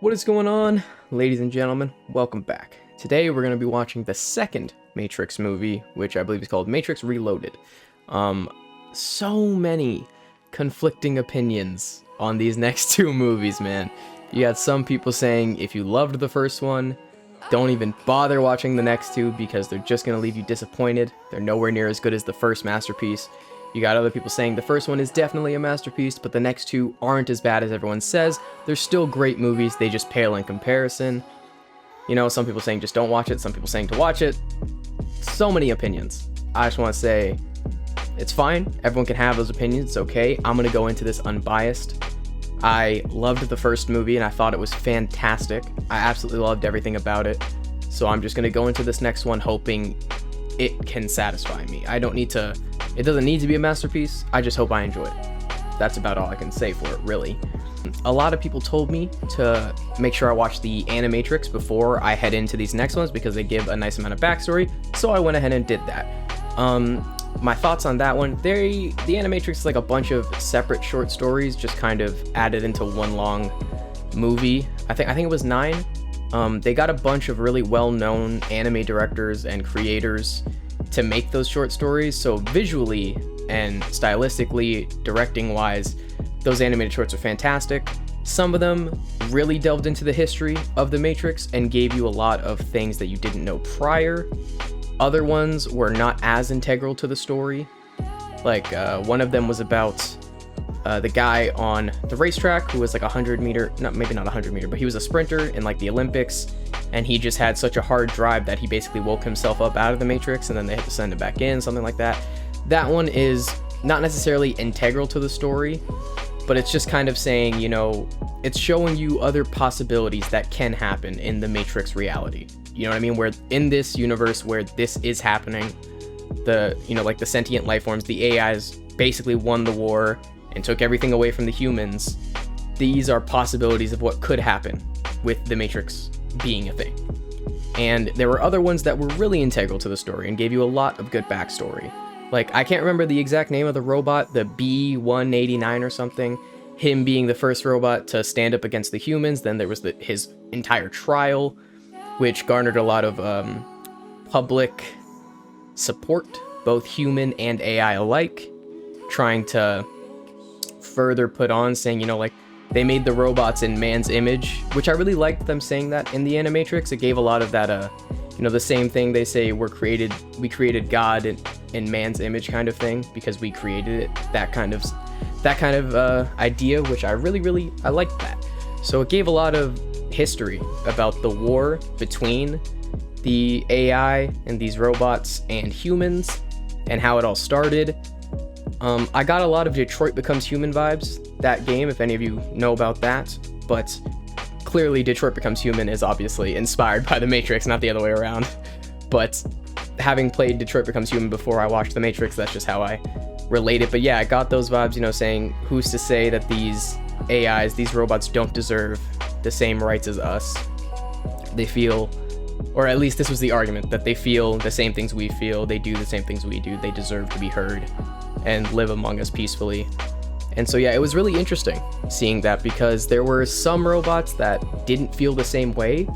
What is going on, ladies and gentlemen? Welcome back. Today we're going to be watching the second Matrix movie, which I believe is called Matrix Reloaded. So many conflicting opinions on these next two movies, man. You got some people saying if you loved the first one, don't even bother watching the next two because they're just going to leave you disappointed. They're nowhere near as good as the first masterpiece. You got other people saying the first one is definitely a masterpiece, but the next two aren't as bad as everyone says. They're still great movies, they just pale in comparison. You know, some people saying just don't watch it, some people saying to watch it. So many opinions. I just want to say, it's fine. Everyone can have those opinions, it's okay. I'm going to go into this unbiased. I loved the first movie and I thought it was fantastic. I absolutely loved everything about it. So I'm just going to go into this next one hoping it can satisfy me. It doesn't need to be a masterpiece, I just hope I enjoy it. That's about all I can say for it, really. A lot of people told me to make sure I watch the Animatrix before I head into these next ones because they give a nice amount of backstory, so I went ahead and did that. My thoughts on that one, the Animatrix is like a bunch of separate short stories just kind of added into one long movie. I think it was 9. They got a bunch of really well-known anime directors and creators to make those short stories, so visually and stylistically, directing wise, those animated shorts are fantastic. Some of them really delved into the history of the Matrix and gave you a lot of things that you didn't know prior. Other ones were not as integral to the story. Like one of them was about the guy on the racetrack who was like 100-meter, maybe not 100-meter, but he was a sprinter in like the Olympics, and he just had such a hard drive that he basically woke himself up out of the Matrix and then they had to send him back in, something like that. That one is not necessarily integral to the story, but it's just kind of saying, you know, it's showing you other possibilities that can happen in the Matrix reality. You know what I mean? Where in this universe where this is happening, like the sentient life forms, the AIs basically won the war and took everything away from the humans. These are possibilities of what could happen with the Matrix being a thing. And there were other ones that were really integral to the story and gave you a lot of good backstory. Like, I can't remember the exact name of the robot, the B-189 or something. Him being the first robot to stand up against the humans. Then there was his entire trial, which garnered a lot of public support, both human and AI alike, trying to further put on, saying, you know, like, they made the robots in man's image, which I really liked them saying that in the Animatrix. It gave a lot of that, the same thing they say we created God in man's image kind of thing, because we created it, that kind of idea, which I liked that. So it gave a lot of history about the war between the AI and these robots and humans and how it all started. I got a lot of Detroit Becomes Human vibes, that game, if any of you know about that, but clearly Detroit Becomes Human is obviously inspired by The Matrix, not the other way around. But having played Detroit Becomes Human before I watched The Matrix, that's just how I relate it. But yeah, I got those vibes, you know, saying who's to say that these AIs, these robots don't deserve the same rights as us. They feel, or at least this was the argument, that they feel the same things we feel, they do the same things we do, they deserve to be heard and live among us peacefully. And so yeah, it was really interesting seeing that, because there were some robots that didn't feel the same way.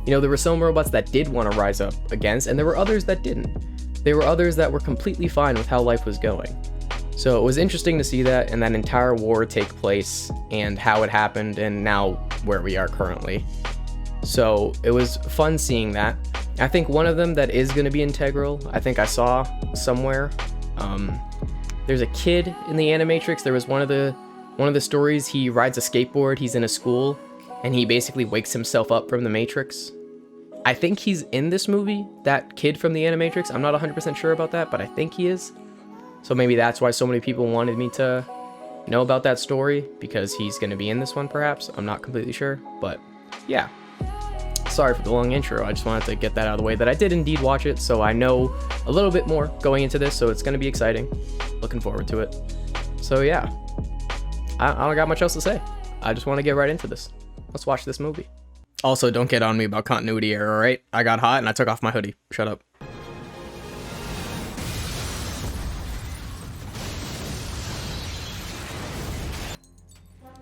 You know, there were some robots that did want to rise up against, and there were others that didn't. There were others that were completely fine with how life was going. So it was interesting to see that, and that entire war take place, and how it happened, and now where we are currently. So it was fun seeing that. I think one of them that is going to be integral, I think I saw somewhere, there's a kid in the Animatrix. There was one of the stories, he rides a skateboard, he's in a school, and he basically wakes himself up from the Matrix. I think he's in this movie, that kid from the Animatrix. I'm not 100% sure about that, but I think he is. So maybe that's why so many people wanted me to know about that story, because he's going to be in this one perhaps. I'm not completely sure, but yeah. Sorry for the long intro, I just wanted to get that out of the way, that I did indeed watch it, so I know a little bit more going into this, so it's going to be exciting. Looking forward to it. So yeah, I don't got much else to say. I just want to get right into this. Let's watch this movie. Also, don't get on me about continuity error, alright? I got hot and I took off my hoodie. Shut up.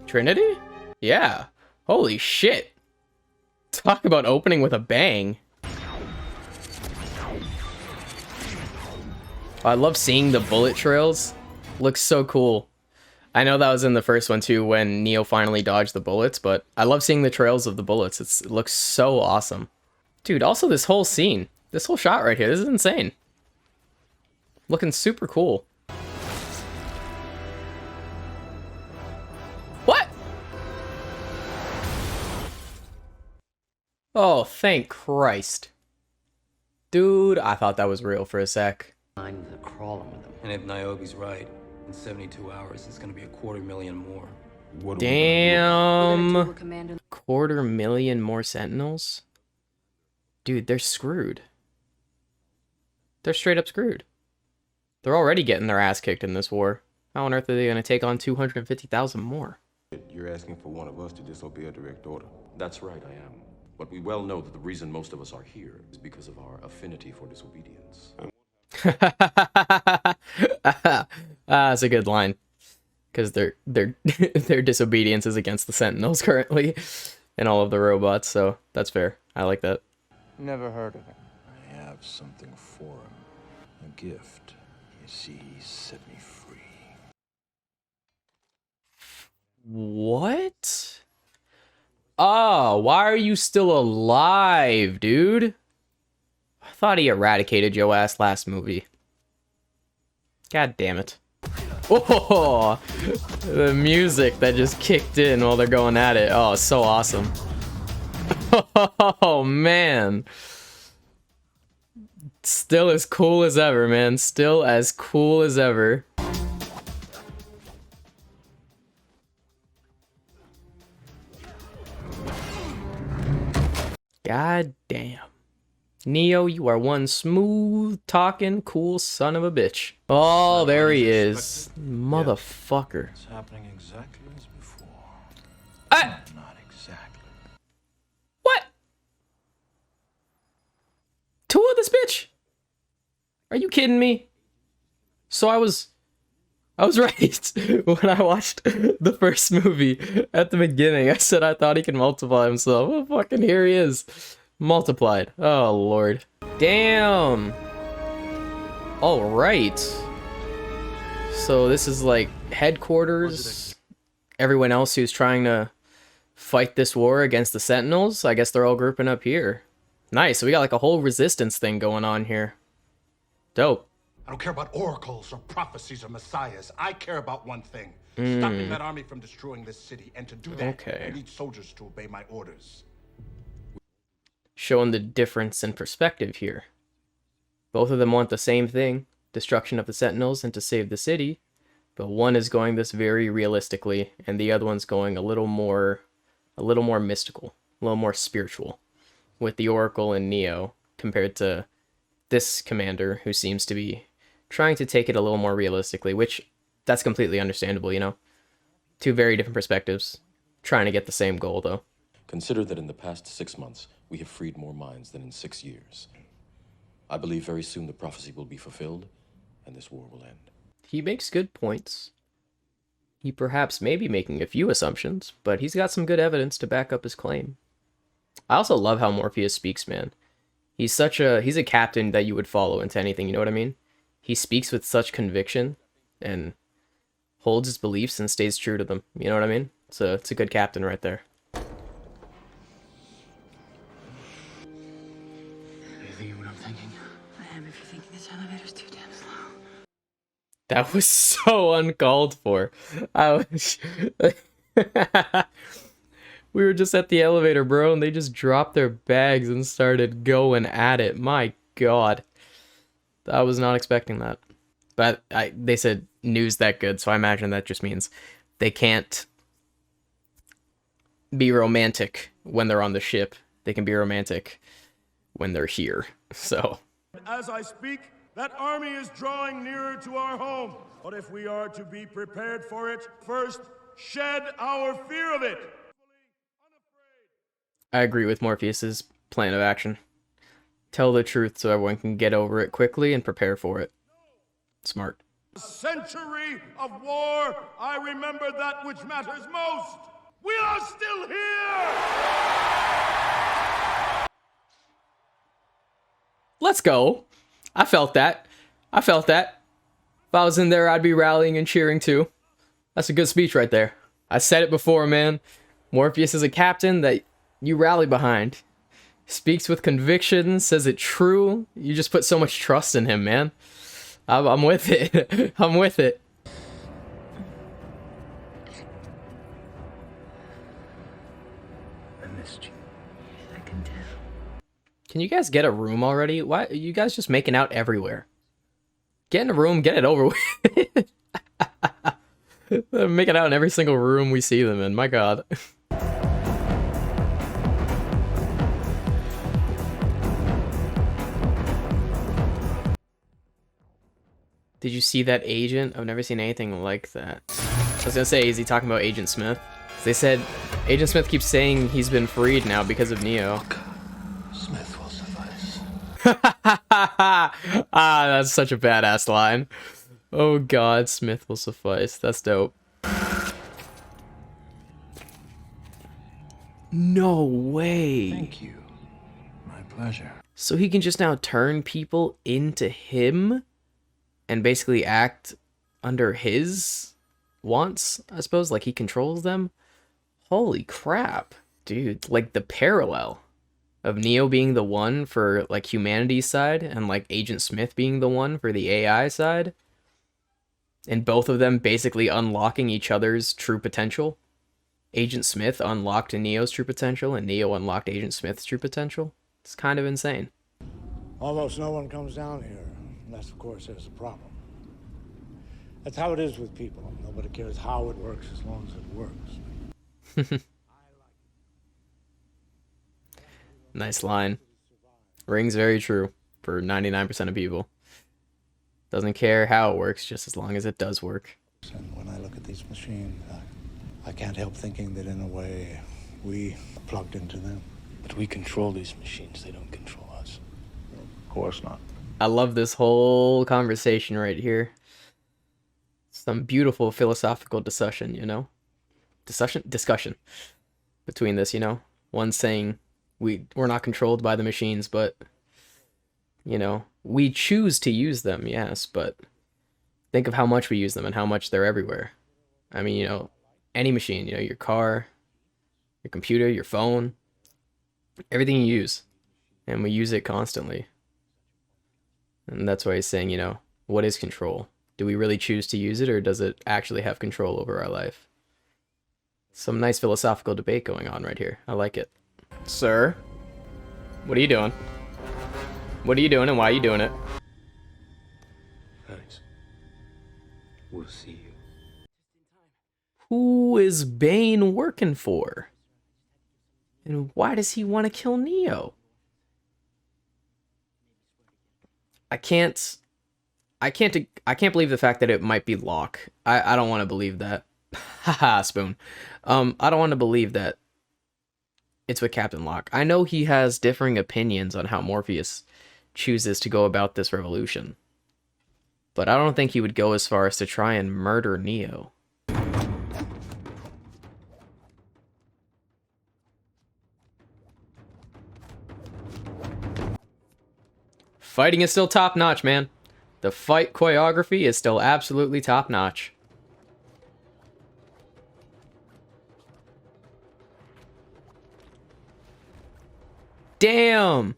Trinity? Yeah. Holy shit. Talk about opening with a bang. I love seeing the bullet trails. Looks so cool. I know that was in the first one too when Neo finally dodged the bullets, but I love seeing the trails of the bullets. It looks so awesome. Dude, also this whole scene. This whole shot right here. This is insane. Looking super cool. What? Oh, thank Christ. Dude, I thought that was real for a sec. I'm crawling with them. And if Niobe's right, in 72 hours, it's gonna be 250,000 more. Damn. 250,000 more Sentinels? Dude, they're screwed. They're straight up screwed. They're already getting their ass kicked in this war. How on earth are they going to take on 250,000 more? You're asking for one of us to disobey a direct order. That's right, I am. But we well know that the reason most of us are here is because of our affinity for disobedience. That's a good line. Because their disobedience is against the Sentinels currently. And all of the robots, so that's fair. I like that. Never heard of him. I have something for him. A gift. You see, he set me free. What? Oh, why are you still alive, dude? I thought he eradicated your ass last movie. God damn it. Oh, the music that just kicked in while they're going at it. Oh, so awesome. Oh, man. Still as cool as ever, man. Still as cool as ever. God damn. Neo, you are one smooth talking, cool son of a bitch. Oh, there he is. Motherfucker. It's happening exactly as before. Not exactly. What? Two of this bitch? Are you kidding me? So I was right when I watched the first movie at the beginning. I said I thought he could multiply himself. Well, fucking here he is. Multiplied. Oh, Lord. Damn. All right. So this is like headquarters. Everyone else who's trying to fight this war against the Sentinels, I guess they're all grouping up here. Nice. So we got like a whole resistance thing going on here. Dope. I don't care about oracles or prophecies or messiahs. I care about one thing. Stopping that army from destroying this city. And to do that, I need soldiers to obey my orders. Showing the difference in perspective here. Both of them want the same thing, destruction of the Sentinels and to save the city, but one is going this very realistically, and the other one's going a little more mystical, a little more spiritual, with the Oracle and Neo, compared to this commander, who seems to be trying to take it a little more realistically, which, that's completely understandable, you know? Two very different perspectives, trying to get the same goal, though. Consider that in the past 6 months, we have freed more minds than in 6 years. I believe very soon the prophecy will be fulfilled, and this war will end. He makes good points. He perhaps may be making a few assumptions, but he's got some good evidence to back up his claim. I also love how Morpheus speaks, man. He's a captain that you would follow into anything, you know what I mean? He speaks with such conviction, and holds his beliefs and stays true to them, you know what I mean? It's a good captain right there. That was so uncalled for. We were just at the elevator, bro, and they just dropped their bags and started going at it. My God. I was not expecting that. But they said news that good, so I imagine that just means they can't be romantic when they're on the ship. They can be romantic when they're here. So. As I speak, that army is drawing nearer to our home. But if we are to be prepared for it, first, shed our fear of it. I agree with Morpheus's plan of action. Tell the truth so everyone can get over it quickly and prepare for it. Smart. A century of war, I remember that which matters most. We are still here! let's go. I felt that. I felt that. If I was in there, I'd be rallying and cheering too. That's a good speech right there. I said it before, man. Morpheus is a captain that you rally behind. Speaks with conviction, says it true. You just put so much trust in him, man. I'm with it. I'm with it. I missed you. I can tell. Can you guys get a room already? Why are you guys just making out everywhere? Get in a room, get it over with. They're making out in every single room we see them in. My God. Did you see that agent? I've never seen anything like that. I was gonna say, is he talking about Agent Smith? They said Agent Smith keeps saying he's been freed now because of Neo. Look, Smith will suffice. Ah, that's such a badass line. Oh God, Smith will suffice. That's dope. No way. Thank you. My pleasure. So he can just now turn people into him and basically act under his wants, I suppose, like he controls them. Holy crap, dude. Like the parallel of Neo being the one for like humanity's side and like Agent Smith being the one for the AI side. And both of them basically unlocking each other's true potential. Agent Smith unlocked Neo's true potential and Neo unlocked Agent Smith's true potential. It's kind of insane. Almost no one comes down here, unless of course there's a problem. That's how it is with people. Nobody cares how it works as long as it works. Nice line. Rings very true for 99% of people. Doesn't care how it works, just as long as it does work. And when I look at these machines, I can't help thinking that in a way we plugged into them. But we control these machines. They don't control us. Of course not. I love this whole conversation right here. Some beautiful philosophical discussion, you know? Discussion between this, you know? One saying we're not controlled by the machines, but, you know, we choose to use them, yes, but think of how much we use them and how much they're everywhere. I mean, you know, any machine, you know, your car, your computer, your phone, everything you use, and we use it constantly. And that's why he's saying, you know, what is control? Do we really choose to use it, or does it actually have control over our life? Some nice philosophical debate going on right here. I like it. Sir, what are you doing? What are you doing and why are you doing it? Thanks. We'll see you. Who is Bane working for? And why does he want to kill Neo? I can't believe the fact that it might be Locke. I don't want to believe that. Haha, Spoon. I don't want to believe that it's with Captain Locke. I know he has differing opinions on how Morpheus chooses to go about this revolution. But I don't think he would go as far as to try and murder Neo. Fighting is still top-notch, man. The fight choreography is still absolutely top-notch. Damn!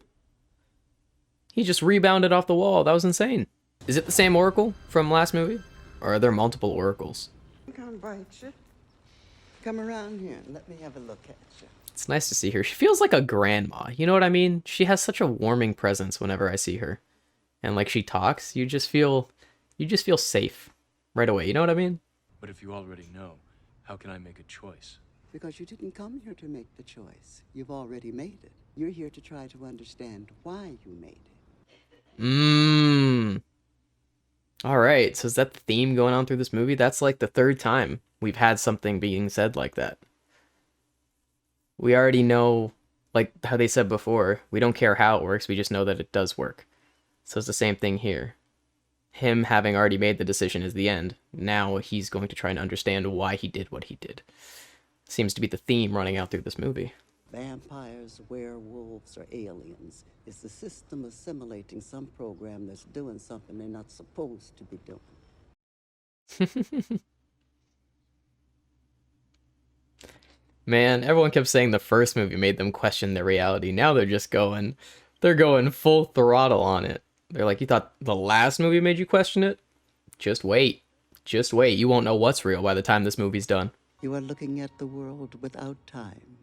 He just rebounded off the wall. That was insane. Is it the same Oracle from last movie? Or are there multiple Oracles? Come bite you. Come around here and let me have a look at you. It's nice to see her. She feels like a grandma. You know what I mean? She has such a warming presence whenever I see her. And like she talks, you just feel safe right away. You know what I mean? But if you already know, how can I make a choice? Because you didn't come here to make the choice. You've already made it. You're here to try to understand why you made it. Alright, so is that the theme going on through this movie? That's like the third time we've had something being said like that. We already know, like how they said before, we don't care how it works, we just know that it does work. So it's the same thing here. Him having already made the decision is the end. Now he's going to try and understand why he did what he did. Seems to be the theme running out through this movie. vampires, werewolves, or aliens. It's the system assimilating some program that's doing something they're not supposed to be doing. Man, everyone kept saying the first movie made them question their reality. Now they're going full throttle on it. They're like, you thought the last movie made you question it? Just wait. Just wait. You won't know what's real by the time this movie's done. You are looking at the world without time.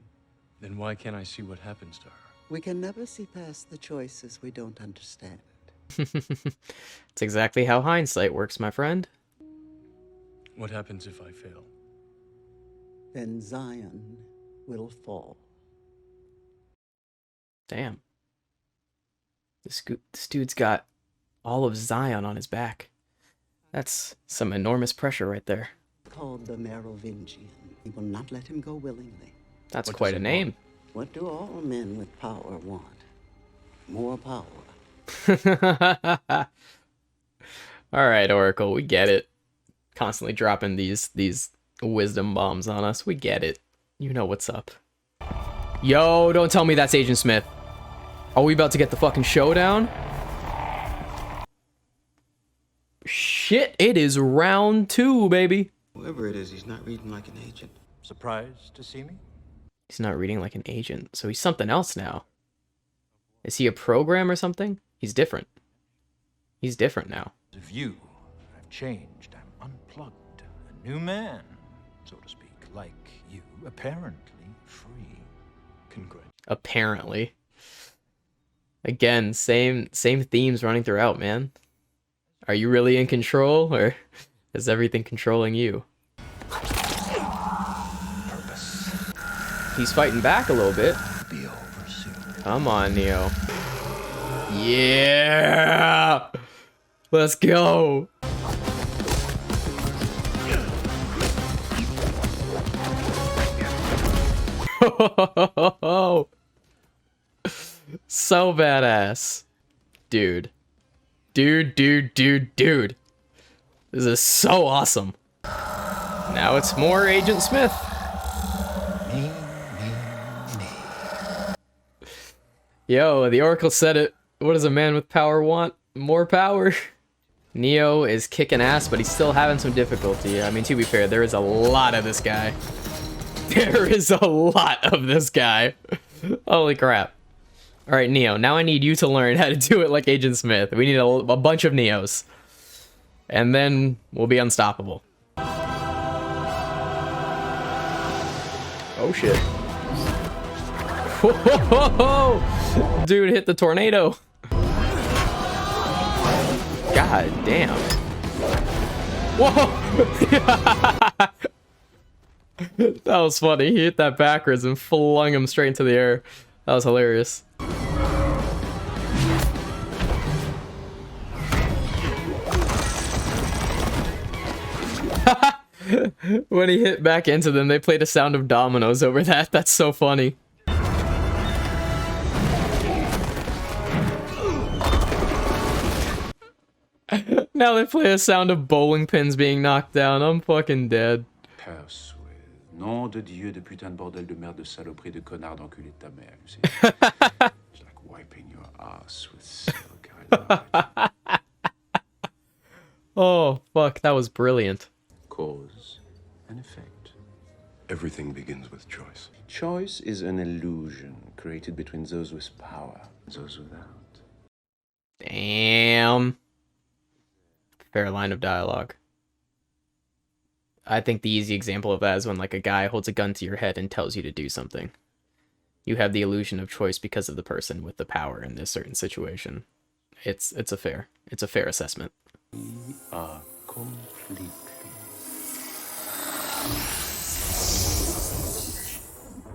Then why can't I see what happens to her? We can never see past the choices we don't understand. It's exactly how hindsight works, my friend. What happens if I fail? Then Zion will fall. Damn. This dude's got all of Zion on his back. That's some enormous pressure right there. Called the Merovingian. He will not let him go willingly. That's quite a name. What do all men with power want? More power. All right, Oracle, we get it. Constantly dropping these wisdom bombs on us. We get it. You know what's up. Yo, don't tell me that's Agent Smith. Are we about to get the fucking showdown? Shit, it is round 2, baby. Whoever it is, he's not reading like an agent. Surprised to see me? He's not reading like an agent, so he's something else now. Is he a program or something? He's different. He's different now. Of you, I've changed. I'm unplugged. A new man, so to speak. Like you, apparently free. Congrats. Apparently. Again, same themes running throughout, man. Are you really in control, or is everything controlling you? Purpose. He's fighting back a little bit. Be over soon. Come on, Neo. Yeah! Let's go! So badass. Dude. Dude. This is so awesome. Now it's more Agent Smith. Me. Yo, the Oracle said it. What does a man with power want? More power? Neo is kicking ass, but he's still having some difficulty. I mean, to be fair, there is a lot of this guy. There is a lot of this guy. Holy crap. Alright, Neo, now I need you to learn how to do it like Agent Smith. We need a bunch of Neos. And then we'll be unstoppable. Oh shit. Whoa! Dude hit the tornado. God damn. Whoa! That was funny. He hit that backwards and flung him straight into the air. That was hilarious. When he hit back into them, they played a sound of dominoes over that. That's so funny. Now they play a sound of bowling pins being knocked down. I'm fucking dead. Persuade. Nom de Dieu de putain de bordel de merde de saloperie de connard d'enculé de ta mère, you see. It's like wiping your ass with silk. Oh, fuck. That was brilliant. Cause and effect. Everything begins with choice. Choice is an illusion created between those with power and those without. Damn. Fair line of dialogue. I think the easy example of that is when like a guy holds a gun to your head and tells you to do something. You have the illusion of choice because of the person with the power in this certain situation. It's a fair assessment. We are completely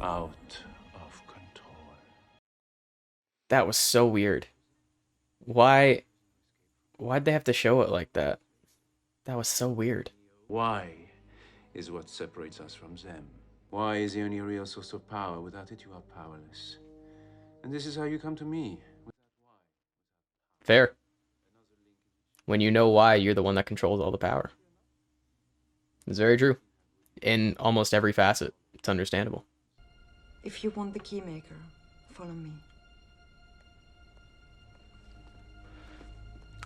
out of control. That was so weird. Why'd they have to show it like that? That was so weird. Why is what separates us from them. Why is the only real source of power? Without it, you are powerless. And this is how you come to me. Fair. When you know why, you're the one that controls all the power. It's very true. In almost every facet. It's understandable. If you want the keymaker, follow me.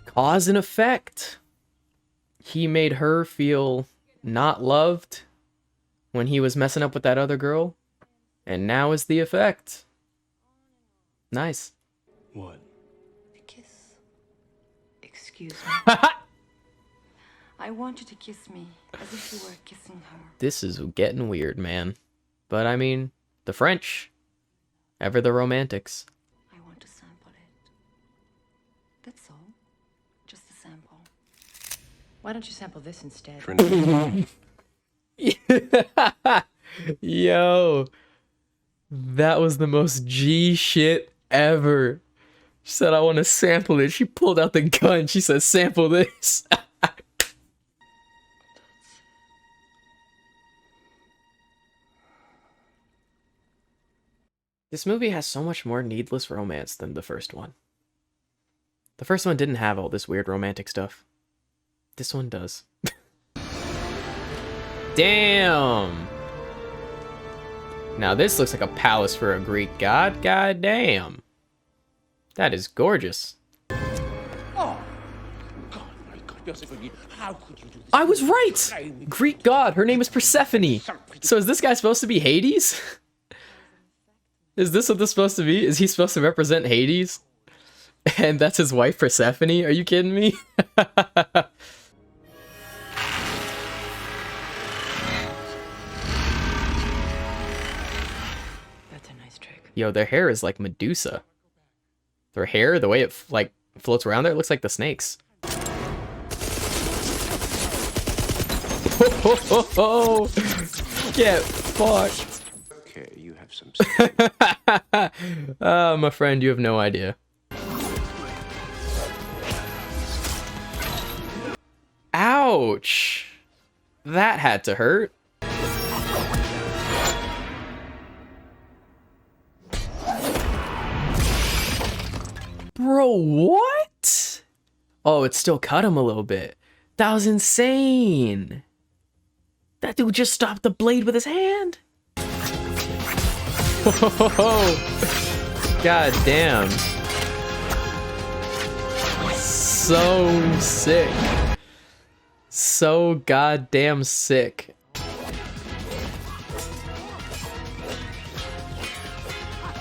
Cause and effect. He made her feel not loved when he was messing up with that other girl. And now is the effect. Nice. What? A kiss. Excuse me. I want you to kiss me as if you were kissing her. This is getting weird, man. But I mean, the French. Ever the romantics. I want to sample it. That's all. Just a sample. Why don't you sample this instead? Yo. That was the most G shit ever. She said, I want to sample it. She pulled out the gun. She said, sample this. This movie has so much more needless romance than the first one. The first one didn't have all this weird romantic stuff. This one does. Damn! Now this looks like a palace for a Greek god. God damn. That is gorgeous. Oh, God, my God, Persephone, how could you do this? I was right! Greek god, her name is Persephone. So is this guy supposed to be Hades? Is this what this is supposed to be? Is he supposed to represent Hades? And that's his wife, Persephone? Are you kidding me? That's a nice trick. Yo, their hair is like Medusa. Their hair, the way it like floats around there, it looks like the snakes. Oh, get fucked. Okay, you have some. My friend, you have no idea. Ouch! That had to hurt. Bro, what? Oh, it still cut him a little bit. That was insane. That dude just stopped the blade with his hand. God damn. So sick. So goddamn sick.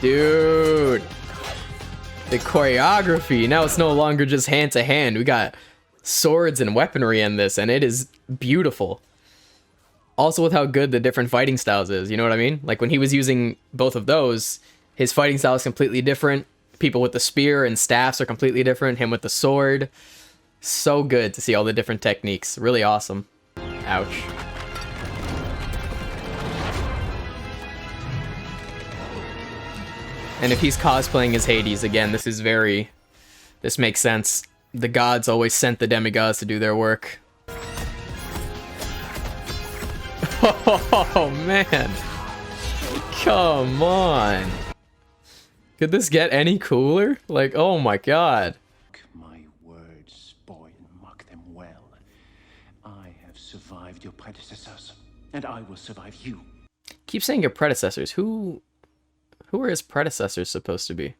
Dude. The choreography. Now it's no longer just hand to hand. We got swords and weaponry in this, and it is beautiful. Also with how good the different fighting styles is, you know what I mean? Like when he was using both of those, his fighting style is completely different. People with the spear and staffs are completely different. Him with the sword. So good to see all the different techniques. Really awesome. Ouch. And if he's cosplaying as Hades, again, this makes sense. The gods always sent the demigods to do their work. Oh, man. Come on. Could this get any cooler? Like, oh my god. My words, boy, and mock them well. I have survived your predecessors, and I will survive you. Keep saying your predecessors. Who are his predecessors supposed to be?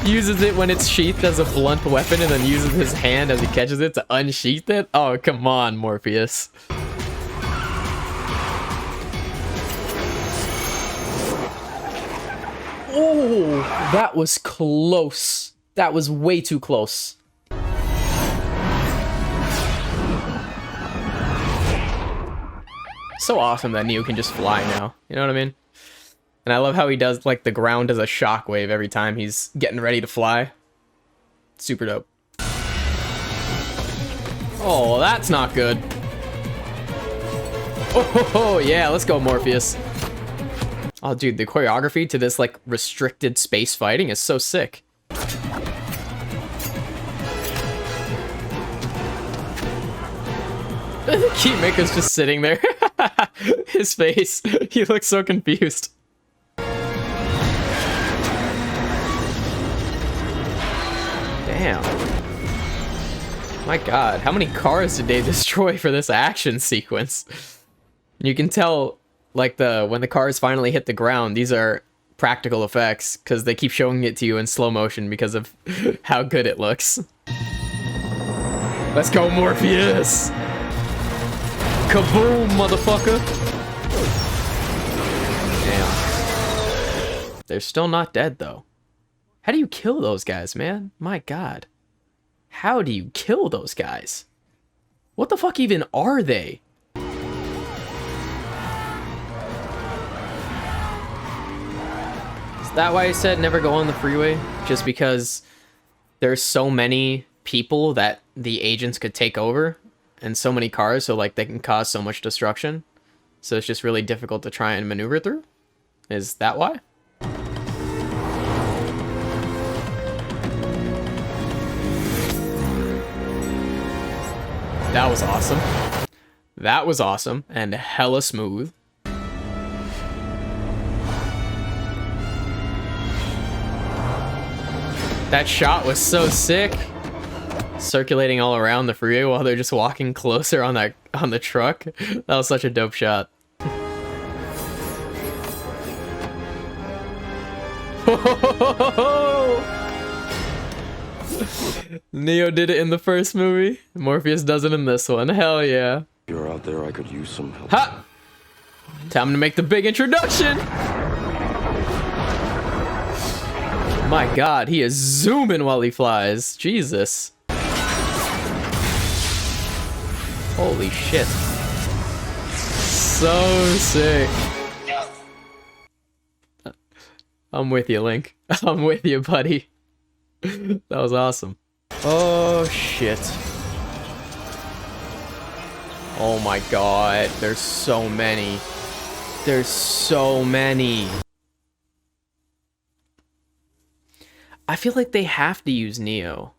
Uses it when it's sheathed as a blunt weapon and then uses his hand as he catches it to unsheath it? Oh, come on, Morpheus. Oh, that was close. That was way too close. So awesome that Neo can just fly now. You know what I mean? And I love how he does, like, the ground as a shockwave every time he's getting ready to fly. Super dope. Oh, that's not good. Oh, yeah, let's go, Morpheus. Oh, dude, the choreography to this, like, restricted space fighting is so sick. Keymaker's just sitting there. His face. He looks so confused. Damn. My god, how many cars did they destroy for this action sequence? You can tell, like, when the cars finally hit the ground, these are practical effects, because they keep showing it to you in slow motion because of how good it looks. Let's go, Morpheus! Kaboom, motherfucker! Damn. They're still not dead, though. How do you kill those guys, man? My god. How do you kill those guys? What the fuck even are they? Is that why I said never go on the freeway? Just because there's so many people that the agents could take over and so many cars, so like they can cause so much destruction. So it's just really difficult to try and maneuver through? Is that why? That was awesome. That was awesome and hella smooth. That shot was so sick. Circulating all around the freeway while they're just walking closer on the truck. That was such a dope shot. Neo did it in the first movie. Morpheus does it in this one. Hell yeah. If you're out there, I could use some help. Ha! Time to make the big introduction. My god, he is zooming while he flies. Jesus. Holy shit. So sick. I'm with you, Link. I'm with you, buddy. That was awesome. Oh, shit. Oh my god. There's so many. There's so many. I feel like they have to use Neo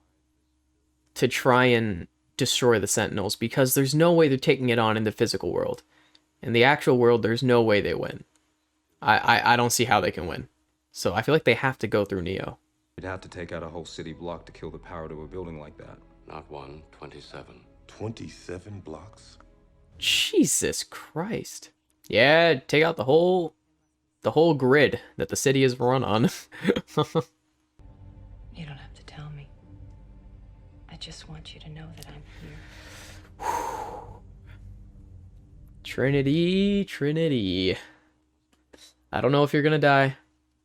to try and destroy the Sentinels, because there's no way they're taking it on in the physical world. In the actual world, there's no way they win. I don't see how they can win. So I feel like they have to go through Neo. You'd have to take out a whole city block to kill the power to a building like that. Not one, 27. 27 blocks? Jesus Christ. Yeah, take out the whole grid that the city is run on. You don't have to tell me. I just want you to know that I'm here. Trinity, Trinity. I don't know if you're gonna die.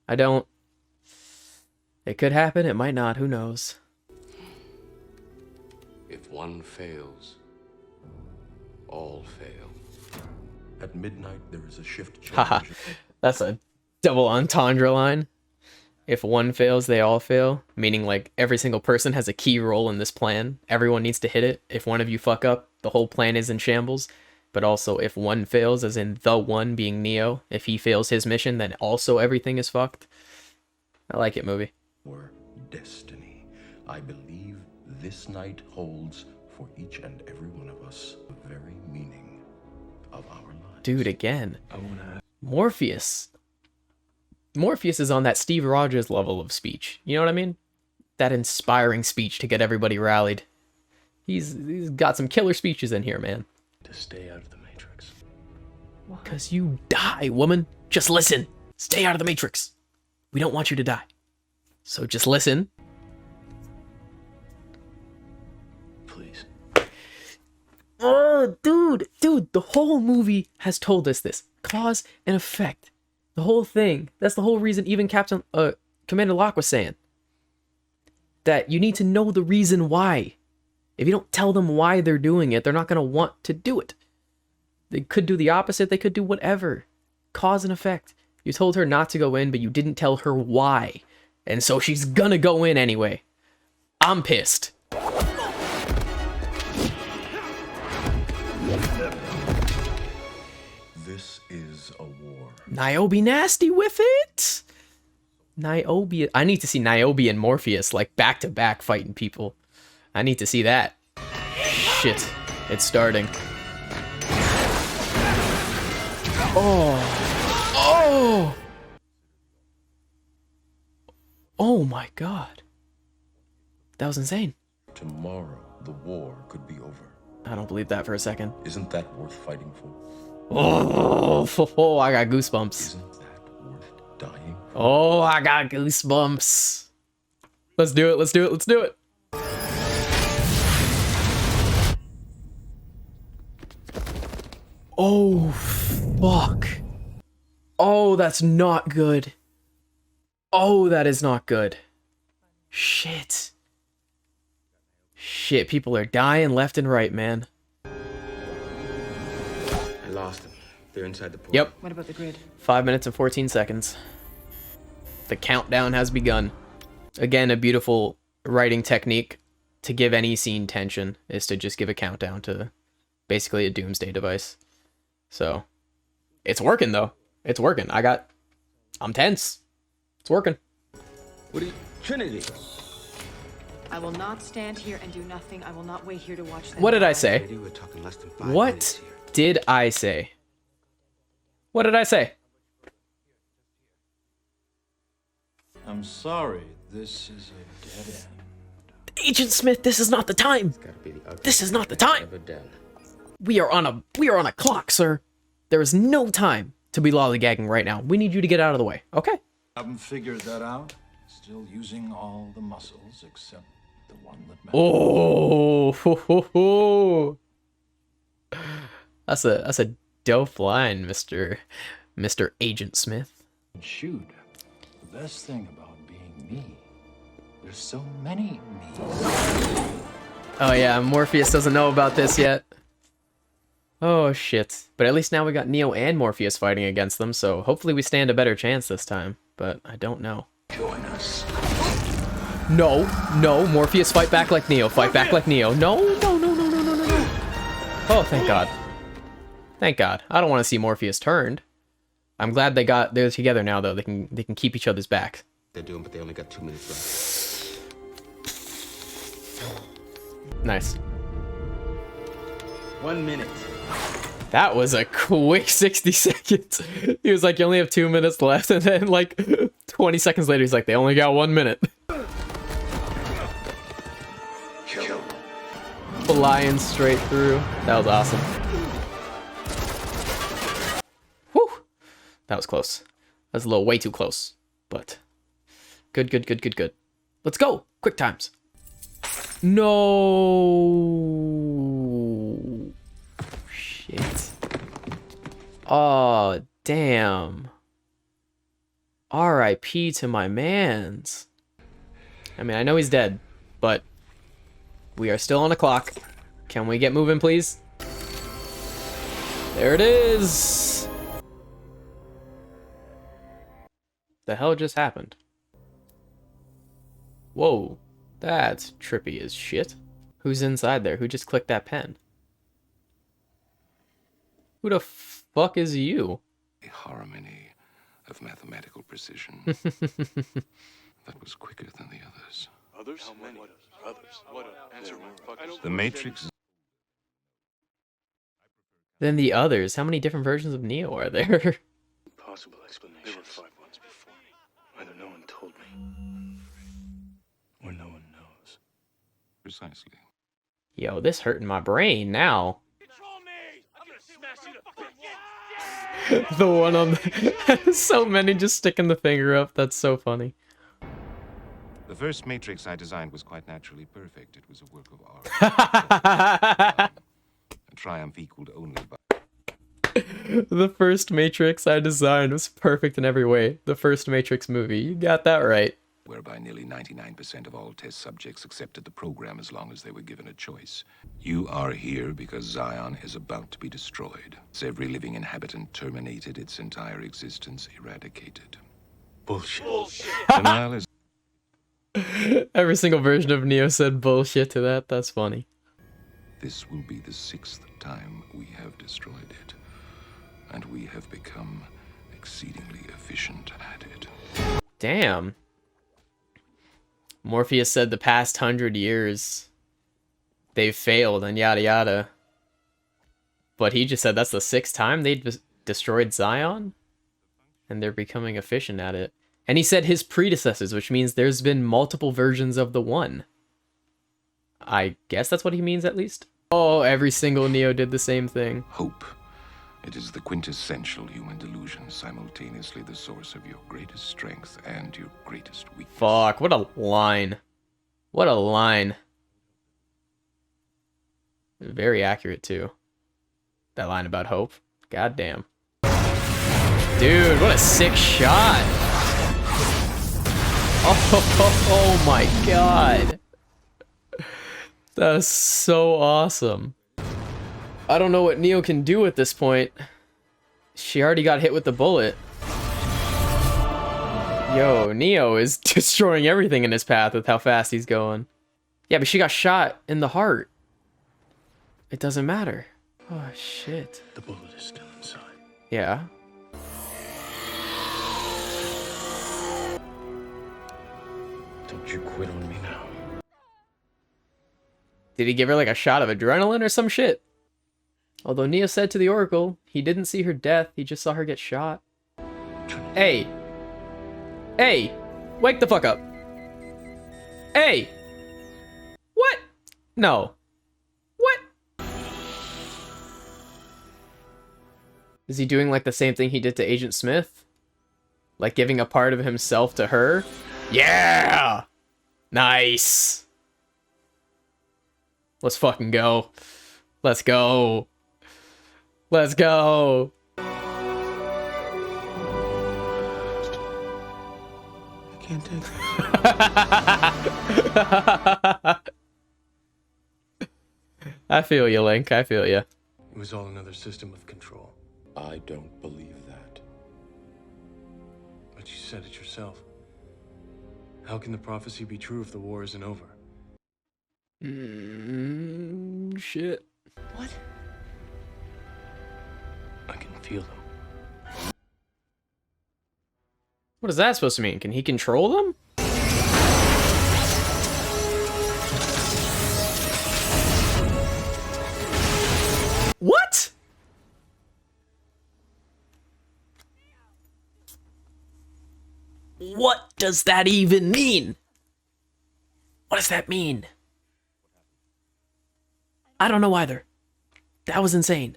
I don't. It could happen, it might not, who knows. If one fails, all fail. At midnight, there is a shift change. Haha, that's a double entendre line. If one fails, they all fail. Meaning, like, every single person has a key role in this plan. Everyone needs to hit it. If one of you fuck up, the whole plan is in shambles. But also, if one fails, as in the one being Neo, if he fails his mission, then also everything is fucked. I like it, movie. Or destiny. I believe this night holds for each and every one of us the very meaning of our lives. Dude, again. Morpheus. Morpheus is on that Steve Rogers level of speech. You know what I mean? That inspiring speech to get everybody rallied. He's got some killer speeches in here, man. To stay out of the Matrix. Because you die, woman. Just listen. Stay out of the Matrix. We don't want you to die. So just listen. Please. Oh, dude. The whole movie has told us this. Cause and effect. The whole thing. That's the whole reason even Commander Locke was saying. That you need to know the reason why. If you don't tell them why they're doing it, they're not going to want to do it. They could do the opposite. They could do whatever. Cause and effect. You told her not to go in, but you didn't tell her why. And so she's gonna go in anyway. I'm pissed. This is a war. Niobe nasty with it. Niobe. I need to see Niobe and Morpheus like back to back fighting people. I need to see that. Shit. It's starting. Oh. Oh. Oh my god. That was insane. Tomorrow, the war could be over. I don't believe that for a second. Isn't that worth fighting for? Oh, I got goosebumps. Isn't that worth dying? Oh, I got goosebumps. Let's do it. Let's do it. Let's do it. Oh, fuck. Oh, that's not good. Oh, that is not good. Shit. Shit, people are dying left and right, man. I lost them. They're inside the portal. Yep. What about the grid? 5 minutes and 14 seconds. The countdown has begun. Again, a beautiful writing technique to give any scene tension is to just give a countdown to basically a doomsday device. So, it's working though. It's working. I'm tense. It's working. What are you... Trinity! I will not stand here and do nothing. I will not wait here to watch them. What did I die. say? We're talking less than 5 What minutes here. did I say? What did I say? I'm sorry, this is a dead end. Agent Smith, this is not the time. This is not the time. We are on a clock, sir. There is no time to be lollygagging right now. We need you to get out of the way. Okay? Haven't figured that out. Still using all the muscles except the one that matters. Oh, ho, ho, ho. That's a dope line, Mr. Agent Smith. Shoot, the best thing about being me, there's so many me. Oh yeah, Morpheus doesn't know about this yet. Oh shit. But at least now we got Neo and Morpheus fighting against them, so hopefully we stand a better chance this time. But I don't know. Join us. No, no, Morpheus, fight back like Neo. Fight back like Neo. No, no, no, no, no, no, no, no. Oh, thank God. Thank God. I don't want to see Morpheus turned. I'm glad they're together now though. They can keep each other's back. They're doing, but they only got 2 minutes left. Nice. 1 minute. That was a quick 60 seconds. He was like, you only have 2 minutes left, and then like 20 seconds later, he's like, they only got 1 minute. Flying straight through. That was awesome. Whew. That was close. That was a little way too close. But good, good, good, good, good. Let's go. Quick times. No. Shit. Oh, damn. R.I.P. to my mans. I mean, I know he's dead, but we are still on the clock. Can we get moving, please? There it is. The hell just happened? Whoa, that's trippy as shit. Who's inside there? Who just clicked that pen? Who the fuck is you? A harmony of mathematical precision that was quicker than the others. Others? How many? Others. What? Answer my fucking. The Matrix. Then the others. How many different versions of Neo are there? Possible explanation. There were 5 ones before me. Either no one told me, or no one knows. Precisely. Yo, this hurting my brain now. The one on the... So many just sticking the finger up. That's so funny. The first Matrix I designed was quite naturally perfect. It was a work of art. A triumph equaled only by... The first Matrix I designed was perfect in every way. The first Matrix movie. You got that right. Whereby nearly 99% of all test subjects accepted the program as long as they were given a choice. You are here because Zion is about to be destroyed. Every living inhabitant terminated, its entire existence eradicated. Bullshit. Denial is... Every single version of Neo said bullshit to that. That's funny. This will be the 6th time we have destroyed it. And we have become exceedingly efficient at it. Damn. Morpheus said the past 100 years they've failed and yada yada. But he just said that's the 6th time they destroyed Zion? And they're becoming efficient at it. And he said his predecessors, which means there's been multiple versions of the one. I guess that's what he means at least. Oh, every single Neo did the same thing. Hope It is the quintessential human delusion, simultaneously the source of your greatest strength and your greatest weakness. Fuck, what a line. What a line. Very accurate, too. That line about hope. Goddamn. Dude, what a sick shot. Oh my god. That's so awesome. I don't know what Neo can do at this point. She already got hit with the bullet. Yo, Neo is destroying everything in his path with how fast he's going. Yeah, but she got shot in the heart. It doesn't matter. Oh, shit. The bullet is still inside. Yeah. Don't you quit on me now. Did he give her like a shot of adrenaline or some shit? Although Neo said to the Oracle, he didn't see her death, he just saw her get shot. Hey! Hey! Wake the fuck up! Hey! What? No. What? Is he doing like the same thing he did to Agent Smith? Like giving a part of himself to her? Yeah! Nice! Let's fucking go. Let's go. Let's go. I can't take this. I feel you, Link. I feel you. It was all another system of control. I don't believe that. But you said it yourself. How can the prophecy be true if the war isn't over? Shit. What? I can feel them. What is that supposed to mean? Can he control them? What? What does that even mean? What does that mean? I don't know either. That was insane.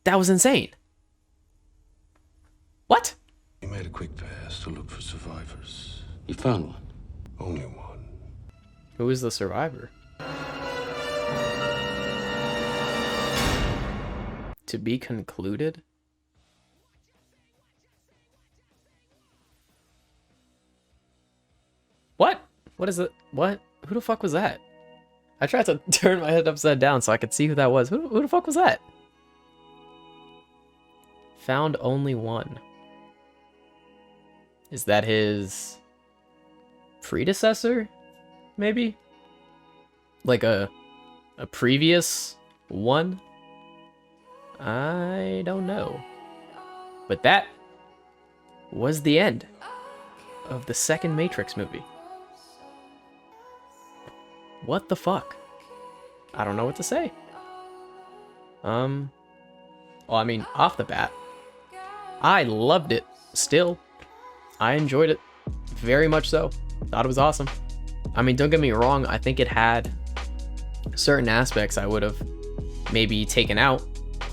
That was insane. What? He made a quick pass to look for survivors. You found one? Only one. Who is the survivor? To be concluded? What? What is it? What? Who the fuck was that? I tried to turn my head upside down so I could see who that was. Who the fuck was that? Found only one. Is that his predecessor? Maybe? Like a previous one? I don't know. But that was the end of the second Matrix movie. What the fuck? I don't know what to say. Well, I mean, off the bat, I loved it still. I enjoyed it very much so. Thought it was awesome. I mean, don't get me wrong, I think it had certain aspects I would have maybe taken out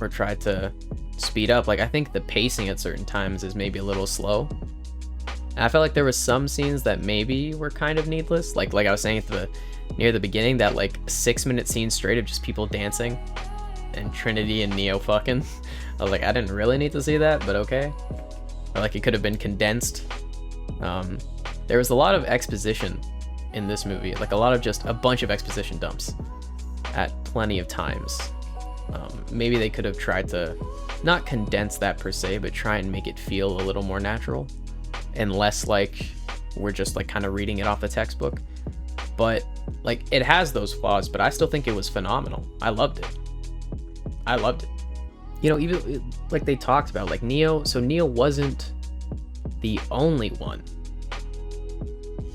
or tried to speed up. Like, I think the pacing at certain times is maybe a little slow. And I felt like there was some scenes that maybe were kind of needless. Like I was saying at near the beginning, that like 6-minute scene straight of just people dancing and Trinity and Neo fucking. I was like, I didn't really need to see that, but okay. Or like it could have been condensed. There was a lot of exposition in this movie, like a bunch of exposition dumps at plenty of times. Maybe they could have tried to not condense that per se, but try and make it feel a little more natural and less like we're just like kind of reading it off the textbook. But like it has those flaws, but I still think it was phenomenal. I loved it. You know, even like they talked about like Neo, so Neo wasn't the only one.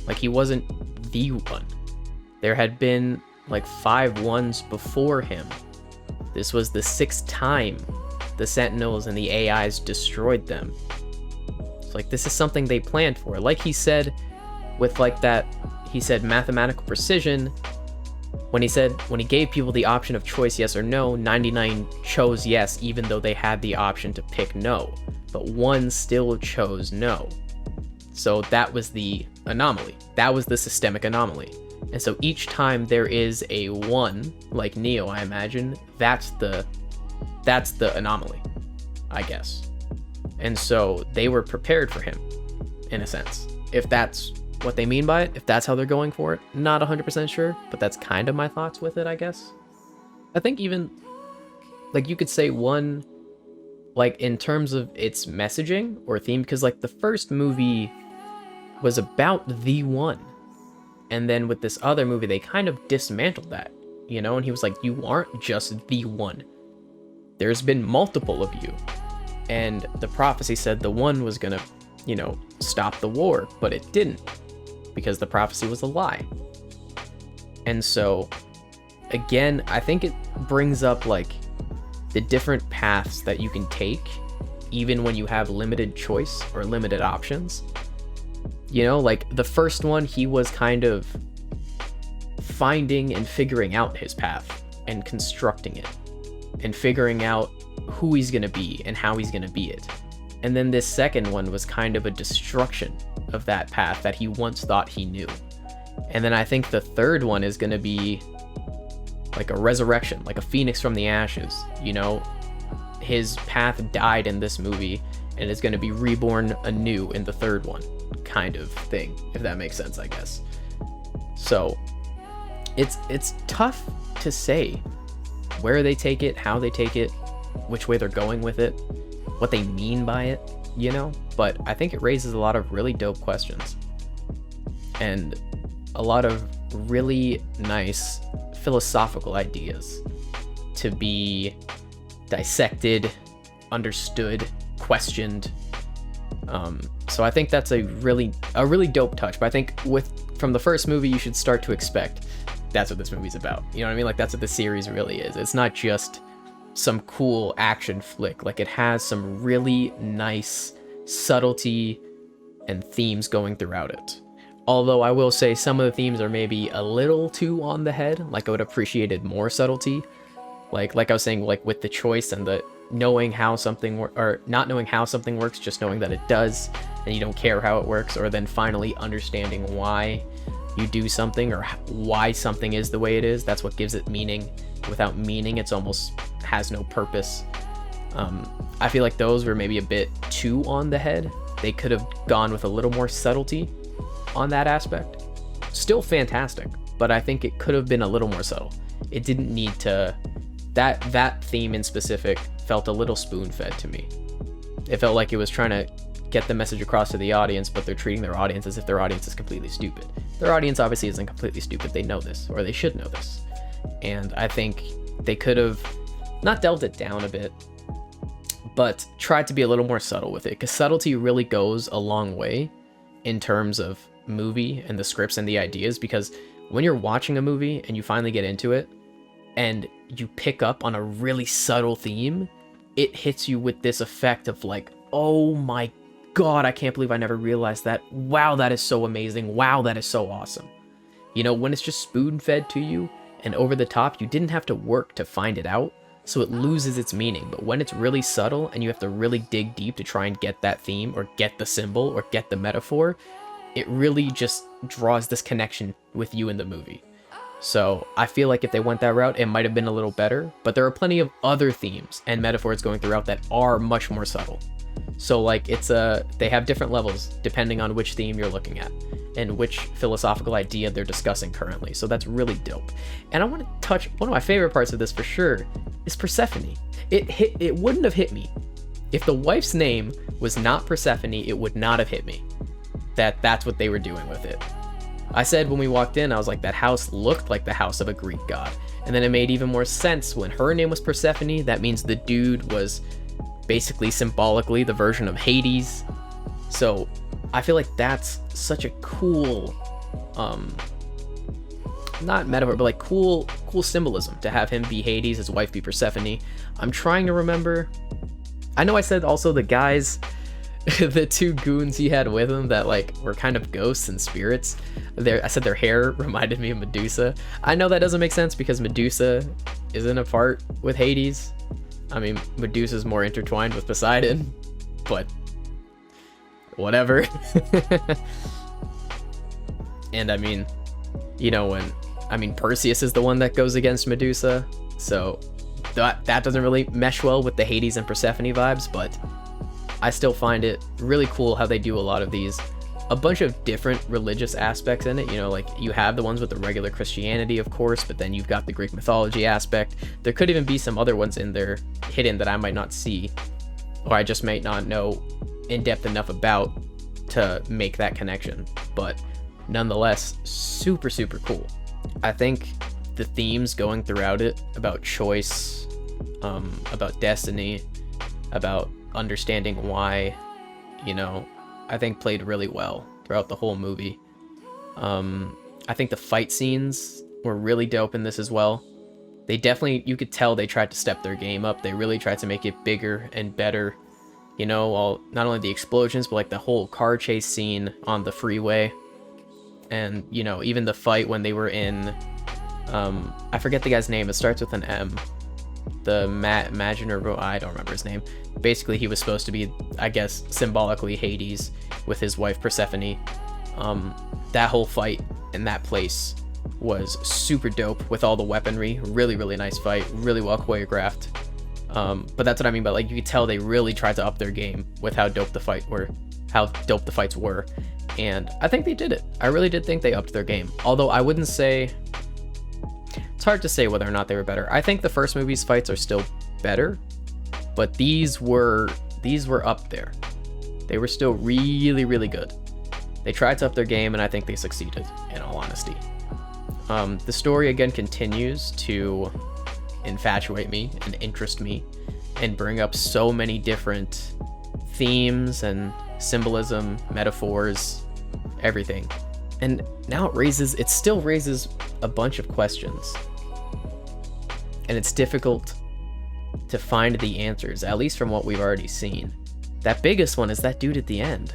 Like he wasn't the one. There had been like 5 ones before him. This was the 6th time the Sentinels and the AIs destroyed them. So like this is something they planned for. Like he said with like that, he said mathematical precision. when he gave people the option of choice yes or no, 99 chose yes even though they had the option to pick no, but 1 still chose no. So that was the anomaly. That was the systemic anomaly. And so each time there is a 1, like Neo, I imagine, that's the anomaly, I guess. And so they were prepared for him, in a sense. If that's what they mean by it, if that's how they're going for it, not 100% sure, but that's kind of my thoughts with it, I guess. I think even, like, you could say 1, like, in terms of its messaging or theme, because, like, the first movie was about the 1. And then with this other movie, they kind of dismantled that, you know? And he was like, you aren't just the 1. There's been multiple of you. And the prophecy said the 1 was gonna, you know, stop the war, but it didn't, because the prophecy was a lie. And so, again, I think it brings up, like, the different paths that you can take, even when you have limited choice or limited options. You know, like, the first one, he was kind of finding and figuring out his path and constructing it and figuring out who he's gonna be and how he's gonna be it. And then this second one was kind of a destruction of that path that he once thought he knew. And then I think the third one is gonna be like a resurrection, like a phoenix from the ashes. You know, his path died in this movie and is gonna be reborn anew in the third one, kind of thing, if that makes sense, I guess. So it's tough to say where they take it, how they take it, which way they're going with it, what they mean by it, you know? But I think it raises a lot of really dope questions and a lot of really nice philosophical ideas to be dissected, understood, questioned. So I think that's a really dope touch. But I think from the first movie, you should start to expect that's what this movie's about. You know what I mean? Like, that's what the series really is. It's not just some cool action flick. Like, it has some really nice subtlety and themes going throughout it. Although I will say some of the themes are maybe a little too on the head. Like, I would have appreciated more subtlety. Like I was saying, like with the choice and the knowing how something or not knowing how something works, just knowing that it does, and you don't care how it works, or then finally understanding why you do something or why something is the way it is. That's what gives it meaning. Without meaning, it's almost has no purpose. I feel like those were maybe a bit too on the head. They could have gone with a little more subtlety on that aspect. Still fantastic, but I think it could have been a little more subtle. It didn't need to. That theme in specific felt a little spoon-fed to me. It felt like it was trying to get the message across to the audience, but they're treating their audience as if their audience is completely stupid. Their audience obviously isn't completely stupid. They know this, or they should know this. And I think they could have not delved it down a bit, but tried to be a little more subtle with it, because subtlety really goes a long way in terms of movie and the scripts and the ideas. Because when you're watching a movie and you finally get into it and you pick up on a really subtle theme, it hits you with this effect of like, oh my god, I can't believe I never realized that. Wow, that is so amazing. Wow, that is so awesome. You know, when it's just spoon-fed to you and over the top, you didn't have to work to find it out, so it loses its meaning. But when it's really subtle and you have to really dig deep to try and get that theme or get the symbol or get the metaphor, it really just draws this connection with you in the movie. So I feel like if they went that route, it might have been a little better, but there are plenty of other themes and metaphors going throughout that are much more subtle. So like they have different levels depending on which theme you're looking at and which philosophical idea they're discussing currently. So that's really dope. And I want to touch one of my favorite parts of this for sure is Persephone. It wouldn't have hit me if the wife's name was not Persephone. It would not have hit me that's what they were doing with it. I said when we walked in, I was like, that house looked like the house of a Greek god. And then it made even more sense when her name was Persephone. That means the dude was basically symbolically the version of Hades. So I feel like that's such a cool, not metaphor, but like cool symbolism to have him be Hades, his wife be Persephone. I'm trying to remember. I know I said also the guys the two goons he had with him that like were kind of ghosts and spirits. I said their hair reminded me of Medusa. I know that doesn't make sense because Medusa isn't a part with Hades. I mean, Medusa's more intertwined with Poseidon, but whatever. And I mean, you know, Perseus is the one that goes against Medusa, so that doesn't really mesh well with the Hades and Persephone vibes, but I still find it really cool how they do a lot of these, a bunch of different religious aspects in it. You know, like you have the ones with the regular Christianity, of course, but then you've got the Greek mythology aspect. There could even be some other ones in there hidden that I might not see, or I just might not know in depth enough about to make that connection. But nonetheless, super, super cool. I think the themes going throughout it about choice, about destiny, about understanding why, you know, I think played really well throughout the whole movie. I think the fight scenes were really dope in this as well. They definitely, you could tell they tried to step their game up. They really tried to make it bigger and better. You know, all, not only the explosions, but like the whole car chase scene on the freeway. And, you know, even the fight when they were in, I forget the guy's name. It starts with an M. The Imaginer, I don't remember his name. Basically, he was supposed to be, I guess, symbolically Hades with his wife Persephone. That whole fight in that place was super dope with all the weaponry. Really, really nice fight. Really well choreographed. But that's what I mean by, like, you could tell they really tried to up their game with how dope the fights were. And I think they did it. I really did think they upped their game. Although I wouldn't say, it's hard to say whether or not they were better. I think the first movie's fights are still better, but these were up there. They were still really, really good. They tried to up their game, and I think they succeeded, in all honesty. The story again continues to infatuate me and interest me and bring up so many different themes and symbolism, metaphors, everything. And now it still raises a bunch of questions. And it's difficult to find the answers, at least from what we've already seen. That biggest one is that dude at the end.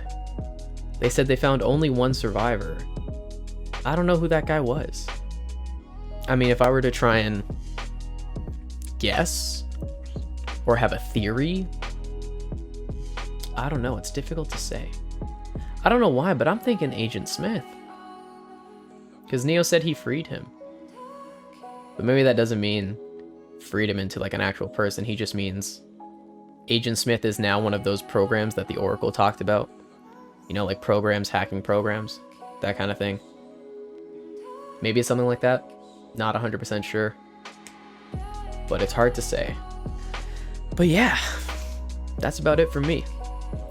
They said they found only one survivor. I don't know who that guy was. I mean, if I were to try and guess or have a theory, I don't know. It's difficult to say. I don't know why, but I'm thinking Agent Smith. Because Neo said he freed him. But maybe that doesn't mean freed him into like an actual person. He just means Agent Smith is now one of those programs that the Oracle talked about. You know, like programs, hacking programs, that kind of thing. Maybe it's something like that. Not 100% sure. But it's hard to say. But yeah, that's about it for me.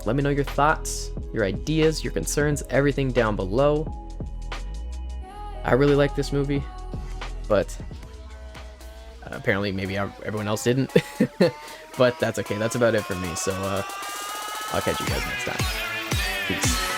Let me know your thoughts, your ideas, your concerns, everything down below. I really like this movie, but apparently maybe everyone else didn't. But that's okay. That's about it for me. So I'll catch you guys next time. Peace.